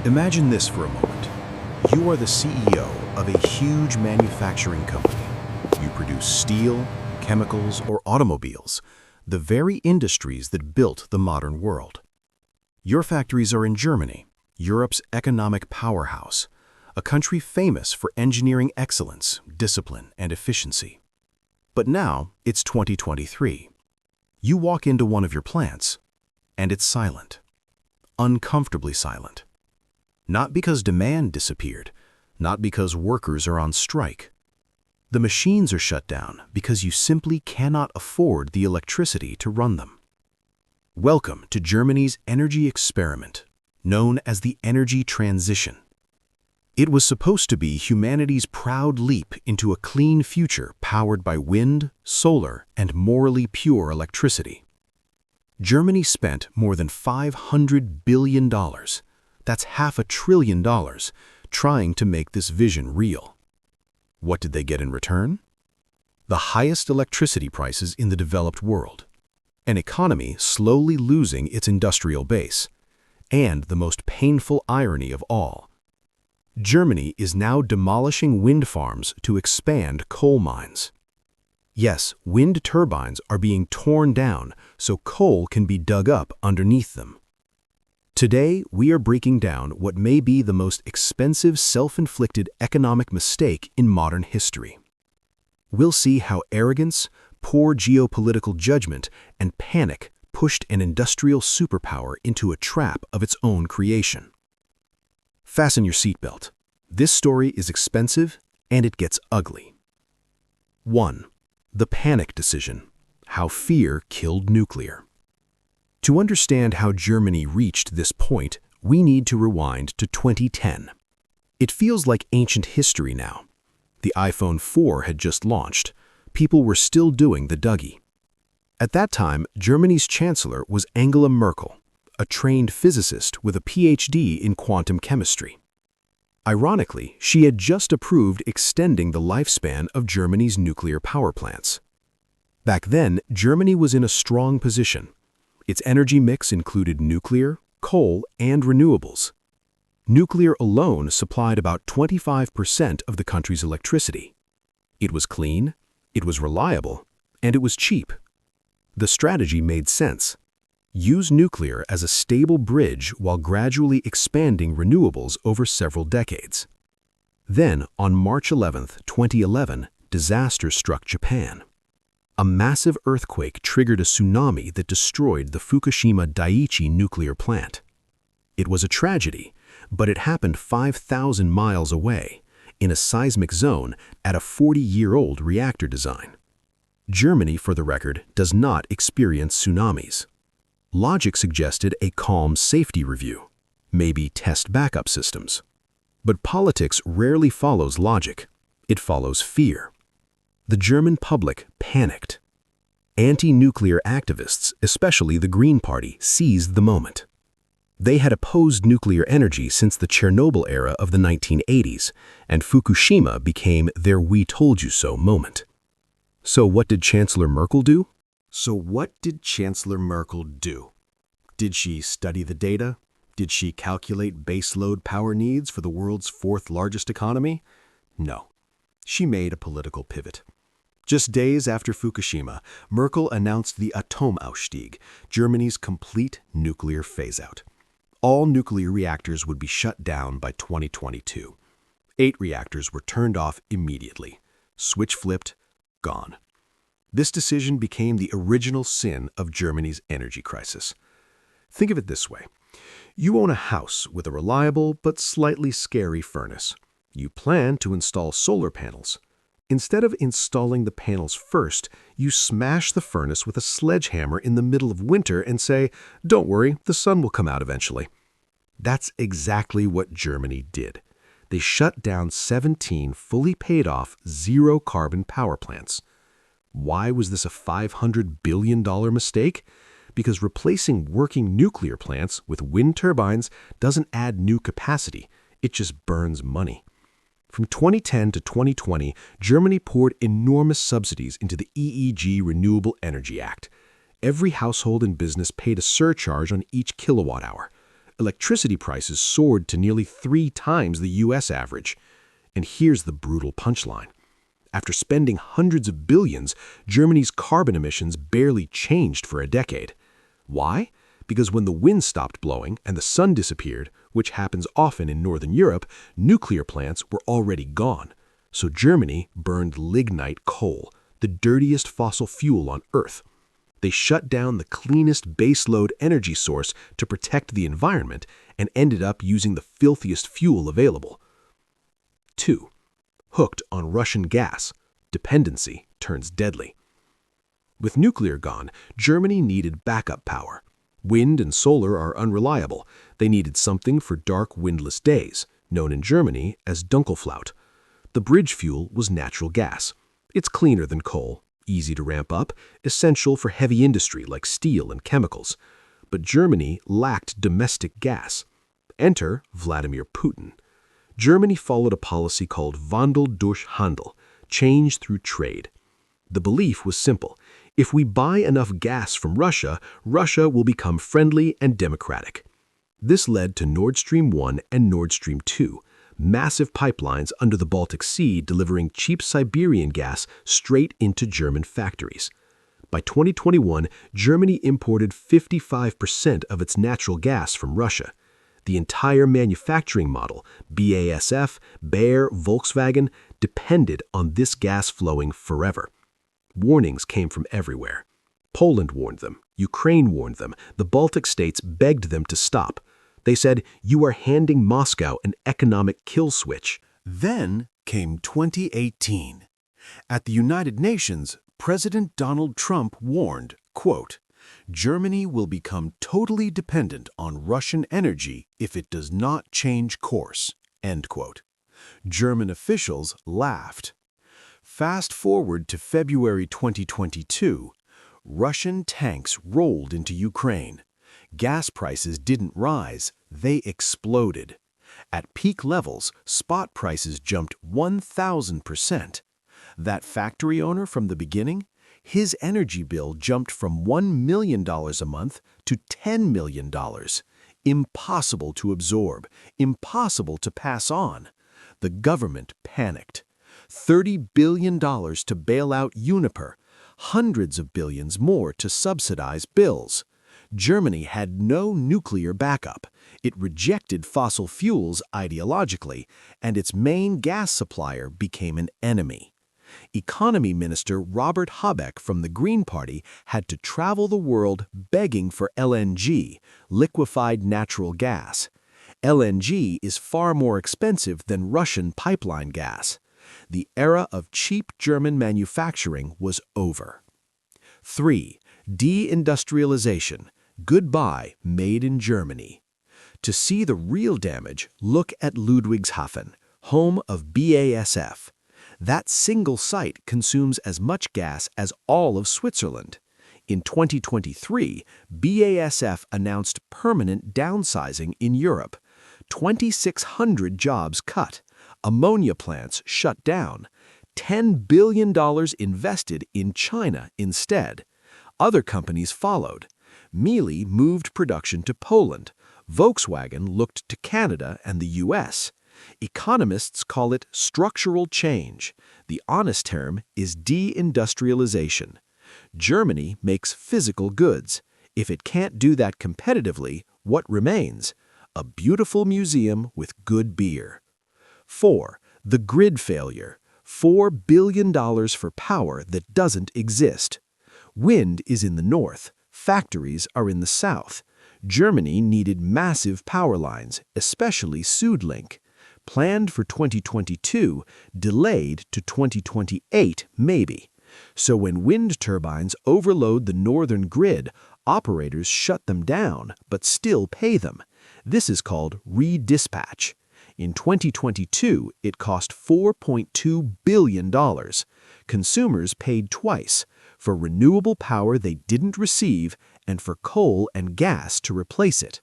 Imagine this for a moment. You are the CEO of a huge manufacturing company. You produce steel, chemicals, or automobiles, the very industries that built the modern world. Your factories are in Germany, Europe's economic powerhouse, a country famous for engineering excellence, discipline, and efficiency. But now it's 2023. You walk into one of your plants, and it's silent. Uncomfortably silent. Not because demand disappeared, not because workers are on strike. The machines are shut down because you simply cannot afford the electricity to run them. Welcome to Germany's energy experiment, known as the energy transition. It was supposed to be humanity's proud leap into a clean future powered by wind, solar, and morally pure electricity. Germany spent more than $500 billion, that's $500 billion, trying to make this vision real. What did they get in return? The highest electricity prices in the developed world, an economy slowly losing its industrial base, and the most painful irony of all, Germany is now demolishing wind farms to expand coal mines. Yes, wind turbines are being torn down so coal can be dug up underneath them. Today, we are breaking down what may be the most expensive self-inflicted economic mistake in modern history. We'll see how arrogance, poor geopolitical judgment, and panic pushed an industrial superpower into a trap of its own creation. Fasten your seatbelt. This story is expensive, and it gets ugly. 1. The panic decision: how fear killed nuclear. To understand how Germany reached this point, we need to rewind to 2010. It feels like ancient history now. The iPhone 4 had just launched. People were still doing the Dougie. At that time, Germany's chancellor was Angela Merkel, a trained physicist with a PhD in quantum chemistry. Ironically, she had just approved extending the lifespan of Germany's nuclear power plants. Back then, Germany was in a strong position. Its energy mix included nuclear, coal, and renewables. Nuclear alone supplied about 25% of the country's electricity. It was clean, it was reliable, and it was cheap. The strategy made sense. Use nuclear as a stable bridge while gradually expanding renewables over several decades. Then, on March 11, 2011, disaster struck Japan. A massive earthquake triggered a tsunami that destroyed the Fukushima Daiichi nuclear plant. It was a tragedy, but it happened 5,000 miles away, in a seismic zone at a 40-year-old reactor design. Germany, for the record, does not experience tsunamis. Logic suggested a calm safety review, maybe test backup systems. But politics rarely follows logic. It follows fear. The German public panicked. Anti-nuclear activists, especially the Green Party, seized the moment. They had opposed nuclear energy since the Chernobyl era of the 1980s, and Fukushima became their "we told you so" moment. So what did Chancellor Merkel do? Did she study the data? Did she calculate baseload power needs for the world's fourth largest economy? No. She made a political pivot. Just days after Fukushima, Merkel announced the Atomausstieg, Germany's complete nuclear phase-out. All nuclear reactors would be shut down by 2022. 8 reactors were turned off immediately. Switch flipped, gone. This decision became the original sin of Germany's energy crisis. Think of it this way. You own a house with a reliable but slightly scary furnace. You plan to install solar panels. Instead of installing the panels first, you smash the furnace with a sledgehammer in the middle of winter and say, "Don't worry, the sun will come out eventually." That's exactly what Germany did. They shut down 17 fully paid-off, zero-carbon power plants. Why was this a $500 billion mistake? Because replacing working nuclear plants with wind turbines doesn't add new capacity, it just burns money. From 2010 to 2020, Germany poured enormous subsidies into the EEG Renewable Energy Act. Every household and business paid a surcharge on each kilowatt hour. Electricity prices soared to nearly 3 times the US average. And here's the brutal punchline. After spending hundreds of billions, Germany's carbon emissions barely changed for a decade. Why? Because when the wind stopped blowing and the sun disappeared, which happens often in Northern Europe, nuclear plants were already gone. So Germany burned lignite coal, the dirtiest fossil fuel on Earth. They shut down the cleanest baseload energy source to protect the environment and ended up using the filthiest fuel available. 2. Hooked on Russian gas, dependency turns deadly. With nuclear gone, Germany needed backup power. Wind and solar are unreliable. They needed something for dark, windless days, known in Germany as Dunkelflaut. The bridge fuel was natural gas. It's cleaner than coal, easy to ramp up, essential for heavy industry like steel and chemicals. But Germany lacked domestic gas. Enter Vladimir Putin. Germany followed a policy called Wandel durch Handel, change through trade. The belief was simple. If we buy enough gas from Russia, Russia will become friendly and democratic. This led to Nord Stream 1 and Nord Stream 2, massive pipelines under the Baltic Sea delivering cheap Siberian gas straight into German factories. By 2021, Germany imported 55% of its natural gas from Russia. The entire manufacturing model, BASF, Bayer, Volkswagen, depended on this gas flowing forever. Warnings came from everywhere. Poland warned them, Ukraine warned them, the Baltic states begged them to stop. They said, "You are handing Moscow an economic kill switch." Then came 2018. At the United Nations, President Donald Trump warned, quote, "Germany will become totally dependent on Russian energy if it does not change course," end quote. German officials laughed. Fast forward to February 2022, Russian tanks rolled into Ukraine. Gas prices didn't rise, they exploded. At peak levels, spot prices jumped 1,000%. That factory owner from the beginning, his energy bill jumped from $1 million a month to $10 million. Impossible to absorb, impossible to pass on. The government panicked. $30 billion to bail out Uniper, hundreds of billions more to subsidize bills. Germany had no nuclear backup. It rejected fossil fuels ideologically, and its main gas supplier became an enemy. Economy Minister Robert Habeck from the Green Party had to travel the world begging for LNG, liquefied natural gas. LNG is far more expensive than Russian pipeline gas. The era of cheap German manufacturing was over. 3. Deindustrialization. Goodbye, made in Germany. To see the real damage, look at Ludwigshafen, home of BASF. That single site consumes as much gas as all of Switzerland. In 2023, BASF announced permanent downsizing in Europe. 2,600 jobs cut. Ammonia plants shut down. $10 billion invested in China instead. Other companies followed. Miele moved production to Poland. Volkswagen looked to Canada and the US. Economists call it structural change. The honest term is deindustrialization. Germany makes physical goods. If it can't do that competitively, what remains? A beautiful museum with good beer. 4. The grid failure. $4 billion for power that doesn't exist. Wind is in the north. Factories are in the south. Germany needed massive power lines, especially Südlink. Planned for 2022, delayed to 2028 maybe. So when wind turbines overload the northern grid, operators shut them down but still pay them. This is called redispatch. In 2022, it cost $4.2 billion. Consumers paid twice, for renewable power they didn't receive and for coal and gas to replace it.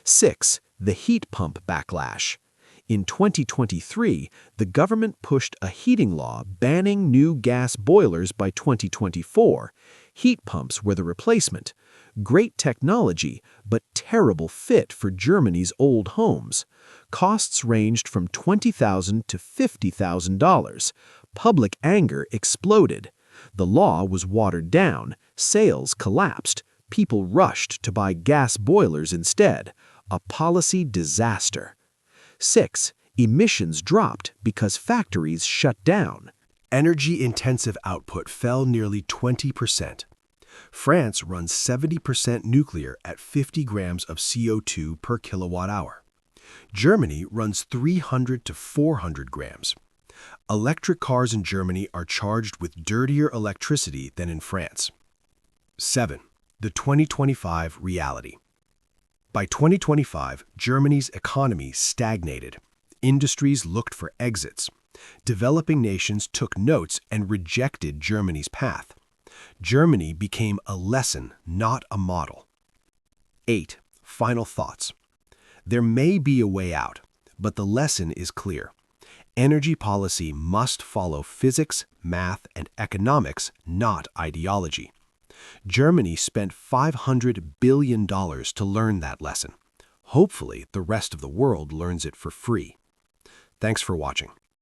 6. The heat pump backlash. In 2023, the government pushed a heating law banning new gas boilers by 2024. Heat pumps were the replacement. Great technology, but terrible fit for Germany's old homes. Costs ranged from $20,000 to $50,000. Public anger exploded. The law was watered down, sales collapsed, people rushed to buy gas boilers instead. A policy disaster. 6. Emissions dropped because factories shut down. Energy-intensive output fell nearly 20%. France runs 70% nuclear at 50 grams of CO2 per kilowatt-hour. Germany runs 300 to 400 grams. Electric cars in Germany are charged with dirtier electricity than in France. 7. The 2025 reality. By 2025, Germany's economy stagnated. Industries looked for exits. Developing nations took notes and rejected Germany's path. Germany became a lesson, not a model. 8. Final thoughts. There may be a way out, but the lesson is clear. Energy policy must follow physics, math, and economics, not ideology. Germany spent $500 billion to learn that lesson. Hopefully, the rest of the world learns it for free. Thanks for watching.